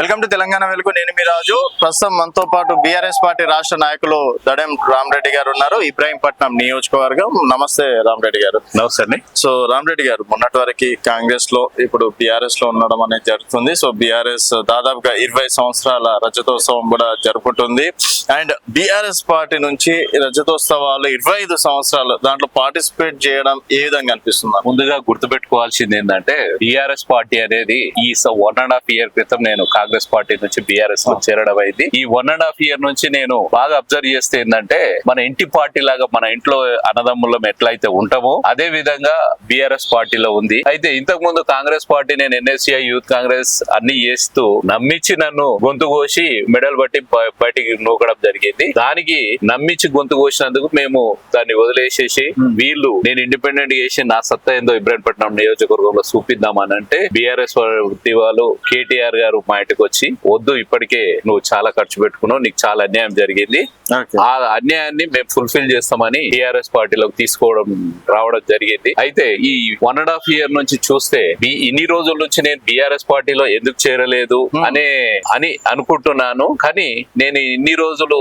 Welcome to Telangana వెలుగు. నేను మీ రాజు. ప్రస్తుతం మనతో పాటు బీఆర్ఎస్ పార్టీ రాష్ట్ర నాయకులు దడెం రామరెడ్డి గారు ఉన్నారు, ఇబ్రాహీంపట్నం నియోజకవర్గం. నమస్తే రామరెడ్డి గారు. నమస్తే అండి. సో రామరెడ్డి గారు, మొన్నటి వరకు కాంగ్రెస్ లో, ఇప్పుడు బీఆర్ఎస్ లో ఉండడం అనేది జరుగుతుంది. సో బీఆర్ఎస్ దాదాపుగా 20 సంవత్సరాల రజతోత్సవం కూడా జరుపుకుంటుంది. అండ్ బీఆర్ఎస్ పార్టీ నుంచి రజతోత్సవాలు 25 సంవత్సరాలు దాంట్లో పార్టిసిపేట్ చేయడం ఏ విధంగా అనిపిస్తుంది? ముందుగా గుర్తుపెట్టుకోవాల్సింది ఏంటంటే బీఆర్ఎస్ పార్టీ అనేది ఈ 1.5 year క్రితం నేను కాంగ్రెస్ పార్టీ నుంచి బీఆర్ఎస్ లో చేరడం అయింది. ఈ 1.5 year నుంచి నేను బాగా అబ్జర్వ్ చేస్తే ఏంటంటే మన ఇంటి పార్టీ లాగా మన ఇంట్లో అన్నదమ్ములం ఎట్లయితే ఉంటామో అదే విధంగా బీఆర్ఎస్ పార్టీలో ఉంది. అయితే ఇంతకు ముందు కాంగ్రెస్ పార్టీ నేను ఎన్ఎస్సీఐ యూత్ కాంగ్రెస్ అన్ని చేస్తూ నమ్మించి నన్ను గొంతు కోసి మెడల్ బట్టి బయటికి నూకడం జరిగింది. దానికి నమ్మించి గొంతు కోసినందుకు మేము దాన్ని వదిలేసేసి వీళ్ళు నేను ఇండిపెండెంట్ చేసి నా సత్తా ఏందో ఇబ్రాహీంపట్నం నియోజకవర్గంలో చూపిద్దామని అంటే బీఆర్ఎస్ వాళ్ళు కేటీఆర్ గారు మా ఇంటికి వచ్చి, వద్దు ఇప్పటికే నువ్వు చాలా ఖర్చు పెట్టుకున్నావు, నీకు చాలా అన్యాయం జరిగింది, ఆ అన్యాయాన్ని మేము ఫుల్ఫిల్ చేస్తామని టీఆర్ఎస్ పార్టీలోకి రావడం జరిగింది. అయితే ఈ 1.5 year నుంచి చూస్తే ఇన్ని రోజుల నుంచి నేను బీఆర్ఎస్ పార్టీలో ఎందుకు చేరలేదు అని అనుకుంటున్నాను. కానీ నేను ఇన్ని రోజులు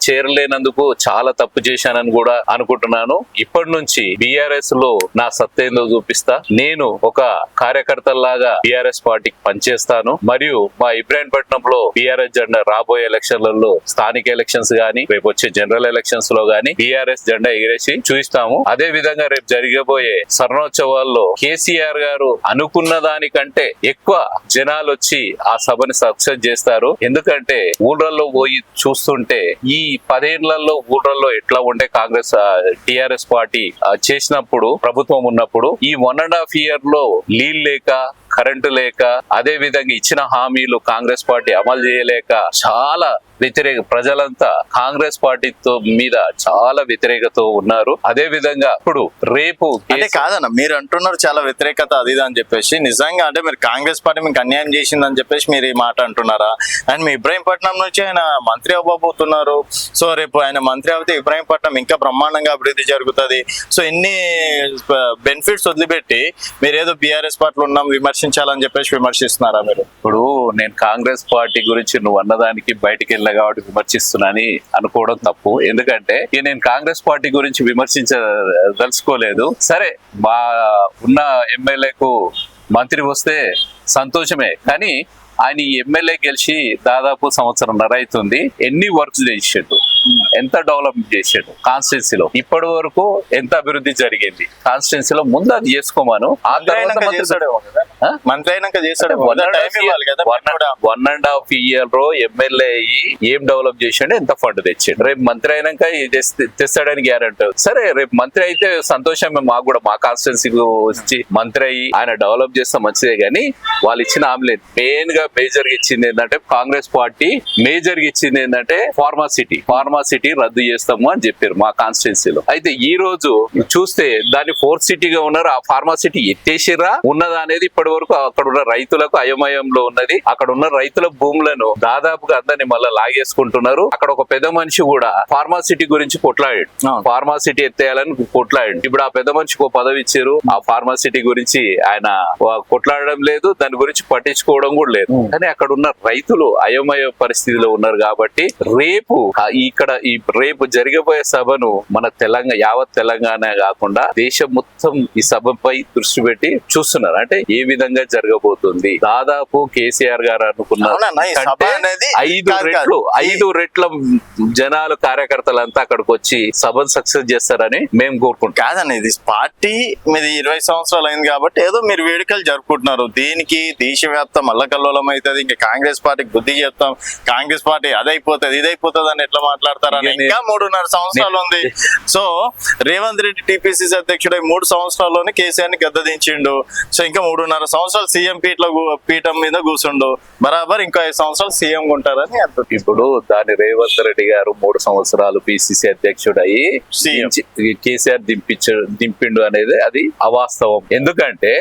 చేరలేనందుకు చాలా తప్పు చేశానని కూడా అనుకుంటున్నాను. ఇప్పటి నుంచి బీఆర్ఎస్ లో నా సత్తేందో చూపిస్తా. నేను ఒక కార్యకర్తలాగా బీఆర్ఎస్ పార్టీకి పనిచేస్తాను. మరియు మా ఇబ్రాహీంపట్నంలో బీఆర్ఎస్ జెండా రాబోయే ఎలక్షన్లలో, స్థానిక ఎలక్షన్స్ గానీ రేపు వచ్చే జనరల్ ఎలక్షన్స్ లో గానీ బీఆర్ఎస్ జెండా ఎగిరేసి చూపిస్తాము. అదే విధంగా రేపు జరగబోయే స్వర్ణోత్సవాల్లో కేసీఆర్ గారు అనుకున్న దానికంటే ఎక్కువ జనాలు వచ్చి ఆ సభని సక్సెస్ చేస్తారు. ఎందుకంటే ఊళ్ళల్లో పోయి చూస్తుంటే ఈ 10 ఏళ్లలో ఊళ్ళల్లో ఎట్లా ఉంటే కాంగ్రెస్ టిఆర్ఎస్ పార్టీ చేసినప్పుడు, ప్రభుత్వం ఉన్నప్పుడు ఈ 1.5 year లో నీళ్ళు లేక, కరెంటు లేక, అదే విధంగా ఇచ్చిన హామీలు కాంగ్రెస్ పార్టీ అమలు చేయలేక చాలా ప్రజలంతా కాంగ్రెస్ పార్టీతో మీద చాలా వ్యతిరేకత ఉన్నారు. అదే విధంగా ఇప్పుడు రేపు అంటే కాదన్న, మీరు అంటున్నారు చాలా వ్యతిరేకత అది అని చెప్పేసి, నిజంగా అంటే మీరు కాంగ్రెస్ పార్టీ మీకు అన్యాయం చేసిందని చెప్పేసి మీరు ఈ మాట అంటున్నారా? అండ్ మీ ఇబ్రాహీంపట్నం నుంచి ఆయన మంత్రి అవ్వబోతున్నారు. సో రేపు ఆయన మంత్రి అవుతే ఇబ్రాహీంపట్నం ఇంకా బ్రహ్మాండంగా అభివృద్ధి జరుగుతుంది. సో ఇన్ని బెనిఫిట్స్ వదిలిపెట్టి మీరు ఏదో బీఆర్ఎస్ పార్టీలో ఉన్నాం విమర్శించాలని చెప్పేసి విమర్శిస్తున్నారా మీరు? ఇప్పుడు నేను కాంగ్రెస్ పార్టీ గురించి నువ్వు అన్నదానికి బయటికి వెళ్ళా కాబట్టి విమర్శిస్తున్నాని అనుకోవడం తప్పు. ఎందుకంటే నేను కాంగ్రెస్ పార్టీ గురించి విమర్శించదలుచుకోలేదు. సరే, ఉన్న ఎమ్మెల్యేకు మంత్రి వస్తే సంతోషమే, కానీ ఆయన ఎమ్మెల్యే గెలిచి దాదాపు 1.5 సంవత్సరం అవుతుంది. ఎన్ని వర్క్స్ చేసాడు, ఎంత డెవలప్మెంట్ చేసాడు కాన్స్టిట్యున్సీలో, ఇప్పటి వరకు ఎంత అభివృద్ధి జరిగింది కాన్స్టిట్యున్సీలో, ముందు అది చేసుకోమాను. ఆ తర్వాత మంత్రి అయినాక చేస్తాడు. 1.5 year ఎమ్మెల్యే అయ్యి ఏం డెవలప్ చేసాడు, ఎంత ఫండ్ తెచ్చాడు. రేపు మంత్రి అయినాక తెస్తాడని గ్యారెంటీ. సరే, రేపు మంత్రి అయితే సంతోషమే, మాకు కూడా మా కాన్స్టిట్యున్సీకి వచ్చి మంత్రి అయ్యి ఆయన డెవలప్ చేస్తే మంచిదే. కానీ వాళ్ళు ఇచ్చిన హామీ మెయిన్ గా మేజర్ గా ఇచ్చింది ఏంటంటే, కాంగ్రెస్ పార్టీ మేజర్ గా ఇచ్చింది ఏంటంటే ఫార్మాసిటీ రద్దు చేస్తాము అని చెప్పారు మా కాన్స్టిట్యున్సీలో. అయితే ఈ రోజు చూస్తే దాన్ని 4th సిటీగా ఉన్నారు. ఆ ఫార్మాసిటీ ఎత్తేసిరా ఉన్నదా అనేది ఇప్పటి వరకు అక్కడ ఉన్న రైతులకు అయోమయంలో ఉన్నది. అక్కడ ఉన్న రైతుల భూములను దాదాపుగా అందరినీ మళ్ళీ లాగేసుకుంటున్నారు. అక్కడ ఒక పెద్ద మనిషి కూడా ఫార్మాసిటీ గురించి కొట్లాడాడు, ఫార్మాసిటీ ఎత్తేయాలని కొట్లాడాడు. ఇప్పుడు ఆ పెద్ద మనిషికి ఒక పదవి ఇచ్చారు, ఆ ఫార్మాసిటీ గురించి ఆయన కొట్లాడడం లేదు, దాని గురించి పట్టించుకోవడం కూడా లేదు. కానీ అక్కడ ఉన్న రైతులు అయోమయ పరిస్థితిలో ఉన్నారు. కాబట్టి రేపు జరగబోయే సభను మన యావత్ తెలంగాణ కాకుండా దేశం మొత్తం ఈ సభపై దృష్టి పెట్టి చూస్తున్నారు. అంటే ఏ విధంగా జరగబోతుంది, దాదాపు కేసీఆర్ గారు అనుకున్న 5 రెట్ల జనాలు, కార్యకర్తలంతా అక్కడికి వచ్చి సభను సక్సెస్ చేస్తారని మేము కోరుకుంటాం. కాదండి, ఇది పార్టీ మీది 20 సంవత్సరాలు అయింది కాబట్టి ఏదో మీరు వేడుకలు జరుపుకుంటున్నారు. దీనికి దేశవ్యాప్తం అల్లకల్లోలం అవుతుంది. ఇంకా కాంగ్రెస్ పార్టీకి బుద్ధి చెప్తాం, కాంగ్రెస్ పార్టీ అదైపోతుంది ఇదైపోతుంది అని ఎట్లా మాట్లాడతారని. ఇంకా 3.5 సంవత్సరాలు ఉంది. సో రేవంత్ రెడ్డి టీపీసీసీ అధ్యక్షుడు 3 సంవత్సరాల్లోనే కేసీఆర్ ని గద్దదించిండు. సో ఇంకా 3.5 సంవత్సరాలు సీఎం పీఠం మీద కూర్చుండు. బరాబర్ ఇంకో 5 సంవత్సరాలు సీఎం ఉంటారని. ఇప్పుడు దాని రేవంత్ రెడ్డి గారు 3 సంవత్సరాలు పిసిసి అధ్యక్షుడు అయ్యి కేసీఆర్ దింపిండు అనేది అది అవాస్తవం. ఎందుకంటే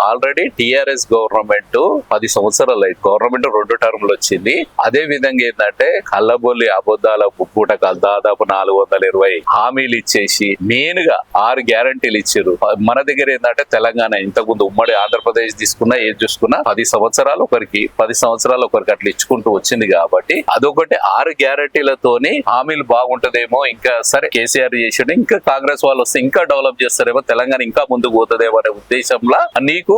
ఆల్రెడీ టిఆర్ఎస్ గవర్నమెంట్ 10 సంవత్సరాలు అయింది. గవర్నమెంట్ 2 టర్ములు వచ్చింది. అదే విధంగా ఏంటంటే కళ్ళబొల్లి అబద్ధాల పుట్టకాలు దాదాపు 420 హామీలు ఇచ్చేసి మెయిన్ గా 6 గ్యారంటీలు ఇచ్చారు. మన దగ్గర ఏంటంటే తెలంగాణ ఇంతకుముందు ఉమ్మడి ఆంధ్రప్రదేశ్ తీసుకున్నా ఏది చూసుకున్నా 10 సంవత్సరాలు ఒకరికి అట్లా ఇచ్చుకుంటూ వచ్చింది కాబట్టి అదొకటి 6 గ్యారంటీలతోని హామీలు బాగుంటదేమో, ఇంకా సరే కేసీఆర్ చేసాడు, ఇంకా కాంగ్రెస్ వాళ్ళు వస్తే ఇంకా డెవలప్ చేస్తారేమో, తెలంగాణ ఇంకా ముందుకు పోతుందేమో అనే ఉద్దేశంలో నీకు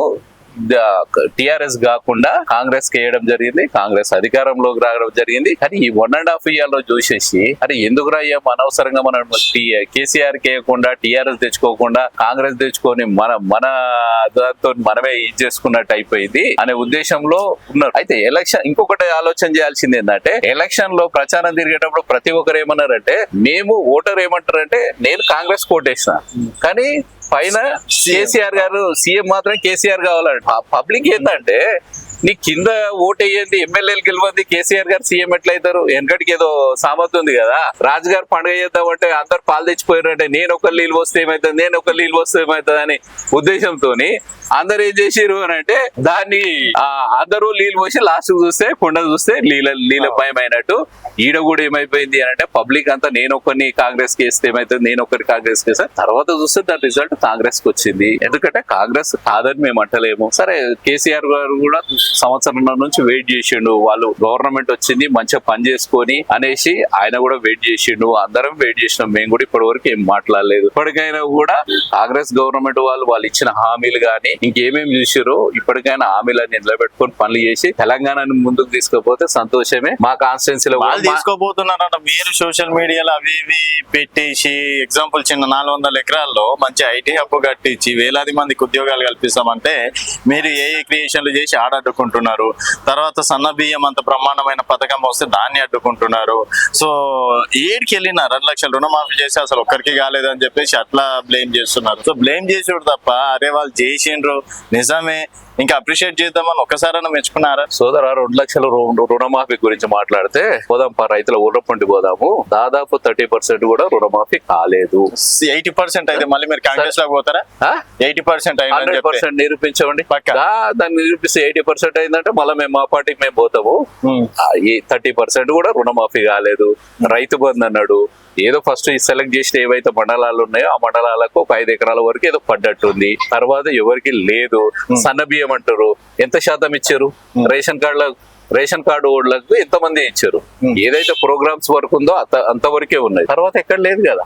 టిఆర్ఎస్ కాకుండా కాంగ్రెస్ కి వేయడం జరిగింది. కాంగ్రెస్ అధికారంలోకి రావడం జరిగింది. కానీ ఈ 1.5 year లో చూసేసి అరే ఎందుకు రాయ్యాం అనవసరంగా మనం కేసీఆర్ కి వేయకుండా టిఆర్ఎస్ తెచ్చుకోకుండా కాంగ్రెస్ తెచ్చుకొని మన దాంతో మనమే ఇది చేసుకున్నట్టు అయిపోయింది అనే ఉద్దేశంలో ఉన్నారు. అయితే ఎలక్షన్ ఇంకొకటి ఆలోచన చేయాల్సింది ఏంటంటే ఎలక్షన్ లో ప్రచారం తిరిగేటప్పుడు ప్రతి ఒక్కరు ఏమన్నారంటే మేము ఓటర్ ఏమంటారంటే నేను కాంగ్రెస్ కోటేసిన కానీ పైన కేసీఆర్ గారు సీఎం మాత్రం కేసీఆర్ కావాలంట. పబ్లిక్ ఏంటంటే నీ కింద ఓటేయండి ఎమ్మెల్యేలు గెలవంది కేసీఆర్ గారు సీఎం ఎట్లయితారు? వెనకటికి ఏదో సామర్థ్యం ఉంది కదా, రాజుగారు పండుగ చేద్దామంటే అందరు పాలు తెచ్చిపోయారంటే నేను ఒక నీళ్ళు వస్తే ఏమవుతుంది అని ఉద్దేశంతో అందరు ఏం చేసిరు అని అంటే దాన్ని అందరూ నీళ్ళు పోసి లాస్ట్ చూస్తే కుండ చూస్తే నీళ్ళ భయం అయినట్టు ఈడ కూడా ఏమైపోయింది అని అంటే పబ్లిక్ అంతా నేను ఒకరిని కాంగ్రెస్ కి వేస్తే ఏమైతుంది, నేను ఒకరి కాంగ్రెస్ కి వేస్తే తర్వాత చూస్తే దాని రిజల్ట్ కాంగ్రెస్ కి వచ్చింది. ఎందుకంటే కాంగ్రెస్ కాదని మేము అంటలేము. సరే కేసీఆర్ గారు కూడా సంవత్సరం నుంచి వెయిట్ చేసిండు, వాళ్ళు గవర్నమెంట్ వచ్చింది మంచిగా పని చేసుకొని అనేసి ఆయన కూడా వెయిట్ చేసిండు, అందరం వెయిట్ చేసినాం. మేము కూడా ఇప్పటి వరకు ఏం మాట్లాడలేదు. ఇప్పటికైనా కూడా కాంగ్రెస్ గవర్నమెంట్ వాళ్ళు ఇచ్చిన హామీలు కానీ ఇంకేమేమి చూసారో ఇప్పటికైనా హామీలన్నీ నిలబెట్టుకొని పనులు చేసి తెలంగాణను ముందుకు తీసుకుపోతే సంతోషమే. మా కాన్స్టిట్యున్సీలో తీసుకోబోతున్నారన్న మీరు సోషల్ మీడియాలో అవి ఇవి పెట్టేసి ఎగ్జాంపుల్ చిన్న 400 ఎకరాల్లో మంచి ఐటీ హబ్ కట్టించి వేలాది మందికి ఉద్యోగాలు కల్పిస్తామంటే మీరు ఏ క్రియేషన్లు చేసి అడ్డుకుంటున్నారు. తర్వాత సన్న బియ్యం అంత బ్రహ్మాండమైన పథకం వస్తే దాన్ని అడ్డుకుంటున్నారు. సో ఏడికి వెళ్ళిన 2 లక్షల రుణమాఫీ చేసి అసలు ఒక్కరికి కాలేదని చెప్పేసి అట్లా బ్లేమ్ చేస్తున్నారు. సో బ్లేమ్ చేసుడు తప్ప అరే వాళ్ళు చేసిండ్రు నిజమే ఇంకా అప్రిషియేట్ చేద్దామని ఒక్కసారైనా మెచ్చుకున్నారా? సోదర 2 లక్షల రుణమాఫీ గురించి మాట్లాడితే పోదాం రైతుల ఊర్రపండి పోదాము. దాదాపు 30% కూడా రుణమాఫీ కాలేదు. 80% అయితే మళ్ళీ మీరు కాంగ్రెస్ లో పోతారా? 80% 100% నిరూపించండి. దాన్ని నిరూపిస్తే 80% అయిందంటే మళ్ళీ మేము మా పార్టీకి మేము పోతాము. ఈ 30% కూడా రుణమాఫీ కాలేదు. రైతు బంధు అన్నాడు, ఏదో ఫస్ట్ సెలెక్ట్ చేసిన ఏవైతే మండలాలు ఉన్నాయో ఆ మండలాలకు ఒక 5 ఎకరాల వరకు ఏదో పడ్డట్టుంది. తర్వాత ఎవరికి లేదు. సన్న బియ్యం అంటారు, ఎంత శాతం ఇచ్చారు? రేషన్ కార్డు ఓడ్లకు ఎంతమంది ఇచ్చారు? ఏదైతే ప్రోగ్రామ్స్ వరకు ఉందో అంతవరకే ఉన్నాయి, తర్వాత ఎక్కడ లేదు కదా.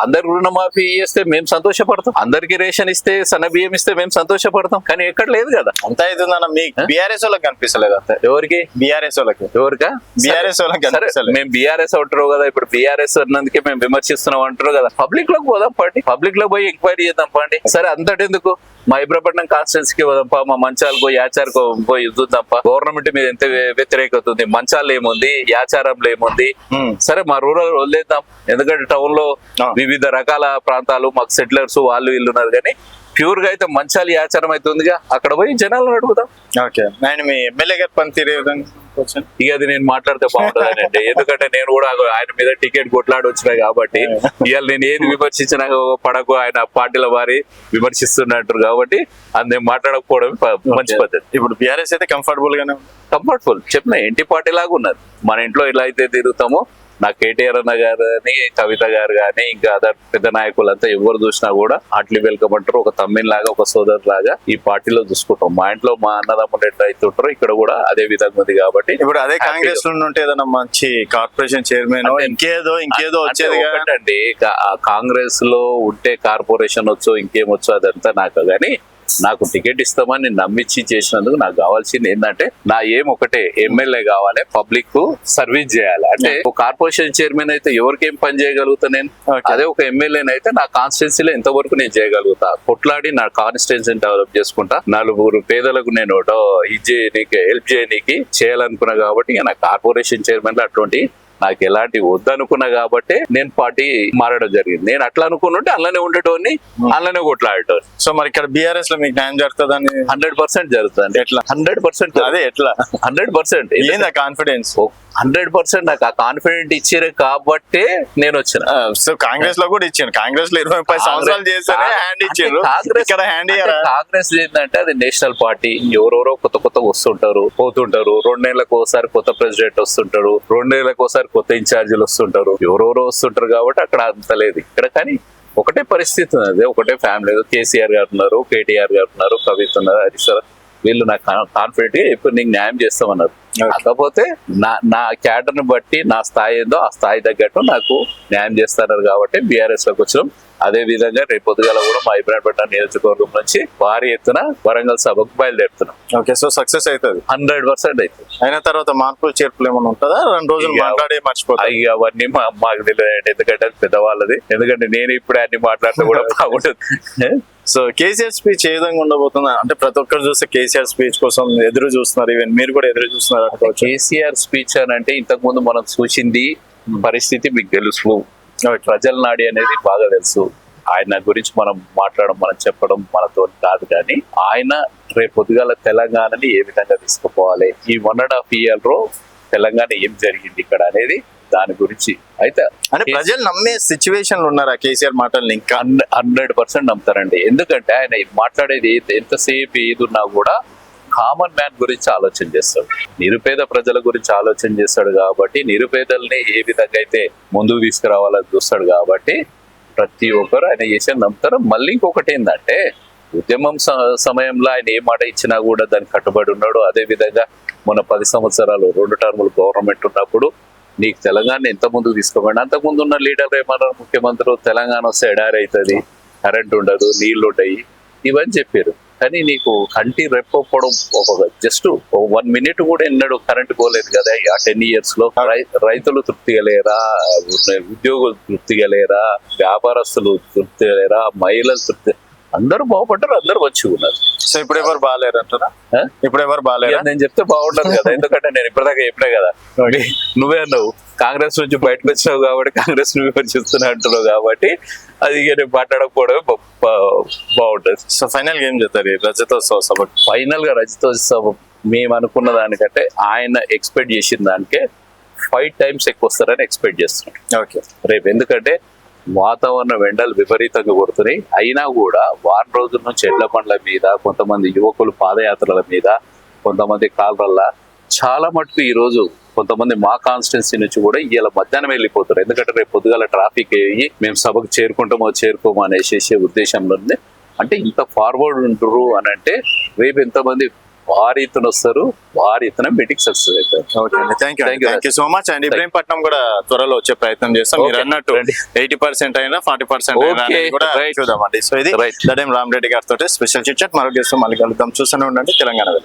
అందరు రుణమాఫీ చేస్తే మేము సంతోషపడతాం, అందరికి రేషన్ ఇస్తే సన్న బియ్యం ఇస్తే మేము సంతోషపడతాం, కానీ ఎక్కడ లేదు కదా. అంత అవుతుందన్న మీకు బీఆర్ఎస్ వాళ్ళకి కనిపిస్తలేదు అంత. ఎవరికి? బీఆర్ఎస్ వాళ్ళకి. ఎవరికా? బీఆర్ఎస్ వాళ్ళకి. మేము బీఆర్ఎస్ అంటారు కదా, ఇప్పుడు బీఆర్ఎస్ అన్నందుకే మేము విమర్శిస్తున్నాం అంటారు కదా. పబ్లిక్ లోకి పోదాం పండి, పబ్లిక్ లో పోయి ఎంక్వైరీ చేద్దాం పండి. సరే అంతటెందుకు మా ఇబ్రపట్నం కాన్స్టిట్యున్సీకి పోదాంపా, మా మంచాలకు యాచారకు పోయి చూద్దాంపా. గవర్నమెంట్ మీద ఎంత వ్యతిరేకత ఉంది, మంచాలు ఏముంది, యాచారంలో ఏముంది. సరే మా రూరల్ వదిలేద్దాం, ఎందుకంటే టౌన్ లో వివిధ రకాల ప్రాంతాలు మాకు సెటిలర్స్ వాళ్ళు వీళ్ళు ఉన్నారు. కానీ ప్యూర్ గా అయితే మంచాలి ఆచారం అయితే ఉందిగా, అక్కడ పోయి జనాలను అడుగుతాం. ఓకే, మీ ఎమ్మెల్యే గారి పనితీరు ఇక అది నేను మాట్లాడితే బాగుంటుందండి. ఎందుకంటే నేను కూడా ఆయన మీద టికెట్ కొట్లాడి వచ్చినా కాబట్టి ఇవాళ నేను ఏది విమర్శించినా పడకు ఆయన పార్టీల వారి విమర్శిస్తున్నట్టు కాబట్టి అది నేను మాట్లాడకపోవడం మంచి పద్ధతి. ఇప్పుడు బీఆర్ఎస్ అయితే కంఫర్టబుల్ చెప్పిన ఇంటి పార్టీ లాగా ఉన్నది. మన ఇంట్లో ఎలా అయితే తిరుగుతామో నా కేటీఆర్ అన్న గారు అని కవిత గారు కానీ ఇంకా అదర్ పెద్ద నాయకులంతా ఎవరు చూసినా కూడా హార్ట్లీ వెల్కమ్ అంటారు. ఒక తమ్మిన్ లాగా ఒక సోదరు లాగా ఈ పార్టీలో చూసుకుంటాం. మా ఇంట్లో మా అన్నదమ్ములు ఎట్లా అయితే ఉంటారో ఇక్కడ కూడా అదే విధంగా ఉంది కాబట్టి ఇప్పుడు అదే కాంగ్రెస్ లో ఉంటే ఏదైనా మంచి కార్పొరేషన్ చైర్మన్ ఇంకేదో వచ్చేది అండి. కాంగ్రెస్ లో ఉంటే కార్పొరేషన్ వచ్చు ఇంకేమొచ్చు అదంతా నాకు కానీ నాకు టికెట్ ఇస్తామని నమ్మించి చేసినందుకు నాకు కావాల్సింది ఏంటంటే నా ఏం ఒకటే ఎమ్మెల్యే కావాలి, పబ్లిక్ సర్వీస్ చేయాలి. అంటే ఒక కార్పొరేషన్ చైర్మన్ అయితే ఎవరికేం పని చేయగలుగుతా నేను, అదే ఒక ఎమ్మెల్యేని అయితే నా కాన్స్టిట్యున్సీలో ఎంతవరకు నేను చేయగలుగుతా, కొట్లాడి నా కాన్స్టిట్యున్సీని డెవలప్ చేసుకుంటా, 4 పేదలకు నేను ఇది చేయనీకి హెల్ప్ చేయనీకి చేయాలనుకున్నా కాబట్టి నా కార్పొరేషన్ చైర్మన్ లో అటువంటి నాకు ఎలాంటి వద్దనుకున్నా కాబట్టి నేను పార్టీ మారడం జరిగింది. నేను అట్లా అనుకుంటే అలానే ఉండేటోని అలానే కొట్లాడేటోని. సో మరి ఇక్కడ బీఆర్ఎస్ లో మీకు న్యాయం జరుగుతుందని 100% జరుగుతుంది. ఎట్లా 100%? అదే ఎట్లా 100% కాన్ఫిడెన్స్ 100% నాకు ఆ కాన్ఫిడెంట్ ఇచ్చారు కాబట్టే నేను వచ్చిన. సో కాంగ్రెస్ లో కూడా ఇచ్చాను, కాంగ్రెస్ లో 25 సంవత్సరాలు చేస్తారే హ్యాండ్ ఇచ్చారు, ఇక్కడ హ్యాండ్ ఇయ్యారా? కాంగ్రెస్ ఏంటంటే అది నేషనల్ పార్టీ, ఎవరెవరో కొత్త వస్తుంటారు పోతుంటారు, 2 నెలలకు ఒకసారి కొత్త ప్రెసిడెంట్ వస్తుంటారు, 2 నెలలకు ఒకసారి కొత్త ఇన్ఛార్జీలు వస్తుంటారు, ఎవరెవరో వస్తుంటారు కాబట్టి అక్కడ అంత లేదు. ఇక్కడ కానీ ఒకటే పరిస్థితి ఉన్నది, ఒకటే ఫ్యామిలీ. కేసీఆర్ గారు ఉన్నారు, కేటీఆర్ గారు ఉన్నారు, కవిత ఉన్నారు, హరీష్ రావు, వీళ్ళు నాకు కాన్ఫిడెంట్ గా ఇప్పుడు నీకు న్యాయం చేస్తామన్నారు. కాకపోతే నా క్యాడర్ ని బట్టి నా స్థాయి ఏందో ఆ స్థాయి తగ్గట్టు నాకు న్యాయం చేస్తున్నారు కాబట్టి బీఆర్ఎస్ లోకి వచ్చినాం. అదే విధంగా రేపు పొద్దుగాల కూడా మా ఇబ్రాహీంపట్నం నియోజకవర్గం నుంచి భారీ ఎత్తున వరంగల్ సభకు బయలుదేరుతున్నాం. ఓకే, సో సక్సెస్ అవుతుంది 100% అవుతుంది. అయిన తర్వాత మార్పులు చేర్పులు ఏమైనా ఉంటుందా? 2 రోజులు మాట్లాడి మర్చిపోతా. ఇక అవన్నీ మాకు తెలియదు, ఎందుకంటే అది పెద్దవాళ్ళది. ఎందుకంటే నేను ఇప్పుడే అన్ని మాట్లాడితే కూడా బాగుంటుంది. సో కేసీఆర్ స్పీచ్ ఏ విధంగా ఉండబోతుందా? అంటే ప్రతి ఒక్కరు చూస్తే కేసీఆర్ స్పీచ్ కోసం ఎదురు చూస్తున్నారు, ఈవెన్ మీరు కూడా ఎదురు చూస్తున్నారు అనుకోవచ్చు. కేసీఆర్ స్పీచ్ అని అంటే ఇంతకు ముందు మనం చూసింది పరిస్థితి మీకు తెలుసు, ప్రజల నాడి అనేది బాగా తెలుసు. ఆయన గురించి మనం మాట్లాడడం, మనం చెప్పడం మనతో కాదు, కానీ ఆయన రేపు పొద్దుగాల తెలంగాణని ఏ విధంగా తీసుకుపోవాలి, ఈ 1.5 year లో తెలంగాణ ఏం జరిగింది ఇక్కడ అనేది దాని గురించి అయితే అంటే ప్రజలు నమ్మే సిచ్యువేషన్ లో ఉన్నారా కేసీఆర్ మాటల్ని? ఇంకా 100% నమ్ముతారండి. ఎందుకంటే ఆయన మాట్లాడేది ఎంతసేపు ఏదున్నా కూడా కామన్ మ్యాన్ గురించి ఆలోచన చేస్తాడు, నిరుపేద ప్రజల గురించి ఆలోచన చేస్తాడు. కాబట్టి నిరుపేదల్ని ఏ విధంగా అయితే ముందుకు తీసుకురావాలని చూస్తాడు. కాబట్టి ప్రతి ఒక్కరు ఆయన చేసేది నమ్ముతారు. మళ్ళీ ఇంకొకటి ఏంటంటే ఉద్యమం సమయంలో ఆయన ఏ మాట ఇచ్చినా కూడా దానికి కట్టుబడి ఉన్నాడు. అదే విధంగా మొన్న 10 సంవత్సరాలు 2 టర్ములు గవర్నమెంట్ ఉన్నప్పుడు నీకు తెలంగాణ ఎంత ముందుకు తీసుకోమండి, అంతకుముందు ఉన్న లీడర్ ఏమన్నారు, ముఖ్యమంత్రులు తెలంగాణ వస్తే ఎడారి అవుతుంది, కరెంట్ ఉండదు, నీళ్లు ఉంటాయి, ఇవన్నీ చెప్పారు. కానీ నీకు కంటి రెప్పడం ఒక జస్ట్ 1 minute కూడా ఎన్నడూ కరెంట్ పోలేదు కదా ఆ 10 years లో. రైతులు తృప్తిగా లేరా, ఉద్యోగులు తృప్తిగా లేరా, వ్యాపారస్తులు తృప్తిగా లేరా, మహిళలు తృప్తి, అందరూ బాగుపడ్డారు, అందరూ వచ్చి ఉన్నారు. సో ఇప్పుడు ఎవరు బాగాలేరు అంటారా? ఇప్పుడు ఎవరు బాగాలేరు నేను చెప్తే బాగుండదు కదా, ఎందుకంటే నేను ఇప్పటిదాకా చెప్పినా కదా, నువ్వే అన్నావు కాంగ్రెస్ నుంచి బయటకు వచ్చినావు కాబట్టి కాంగ్రెస్ నువ్వు విమర్శిస్తున్నా అంటున్నావు కాబట్టి అది నేను మాట్లాడకపోవడమే బాగుంటది. సో ఫైనల్ గా ఏం చెప్తారు రజతోత్సవ సభ? ఫైనల్ గా రజతోత్సవం మేము అనుకున్న దానికంటే ఆయన ఎక్స్పెక్ట్ చేసిన దానికే 5 times ఎక్కువ వస్తారని ఎక్స్పెక్ట్ చేస్తున్నాం. ఓకే, రేపు ఎందుకంటే వాతావరణం ఎండలు విపరీతంగా కొడుతున్నాయి. అయినా కూడా వారం రోజుల నుంచి ఎడ్ల బండ్ల మీద, కొంతమంది యువకులు పాదయాత్రల మీద, కొంతమంది కాళ్ళ, చాలా మటుకు ఈ రోజు కొంతమంది మా కాన్స్టిట్యున్సీ నుంచి కూడా ఇవాళ మధ్యాహ్నం వెళ్ళిపోతారు. ఎందుకంటే రేపు పొద్దుగాల ట్రాఫిక్ అయ్యి మేము సభకు చేరుకోమో అనేసి ఉద్దేశంలో ఉంది. అంటే ఇంత ఫార్వర్డ్ ఉంటారు అని అంటే రేపు ఎంతమంది భారీ ఎత్తున వస్తారు, భారీ ఎత్తున మీటింగ్ సక్సెస్ అవుతారు. ఓకే అండి, థ్యాంక్ యూ సో మచ్ అండి. ఇబ్రహీంపట్నం కూడా త్వరలో వచ్చే ప్రయత్నం చేస్తాం. మీరు అన్నట్టు 80% అయినా 40% అయినా కూడా చూద్దామండి. సో ఇది దడేం రామరెడ్డి గారితో స్పెషల్ చిట్ చాట్. మరో గెస్ట్ మళ్ళీ కలుద్దాం. చూస్తూనే ఉండండి తెలంగాణ.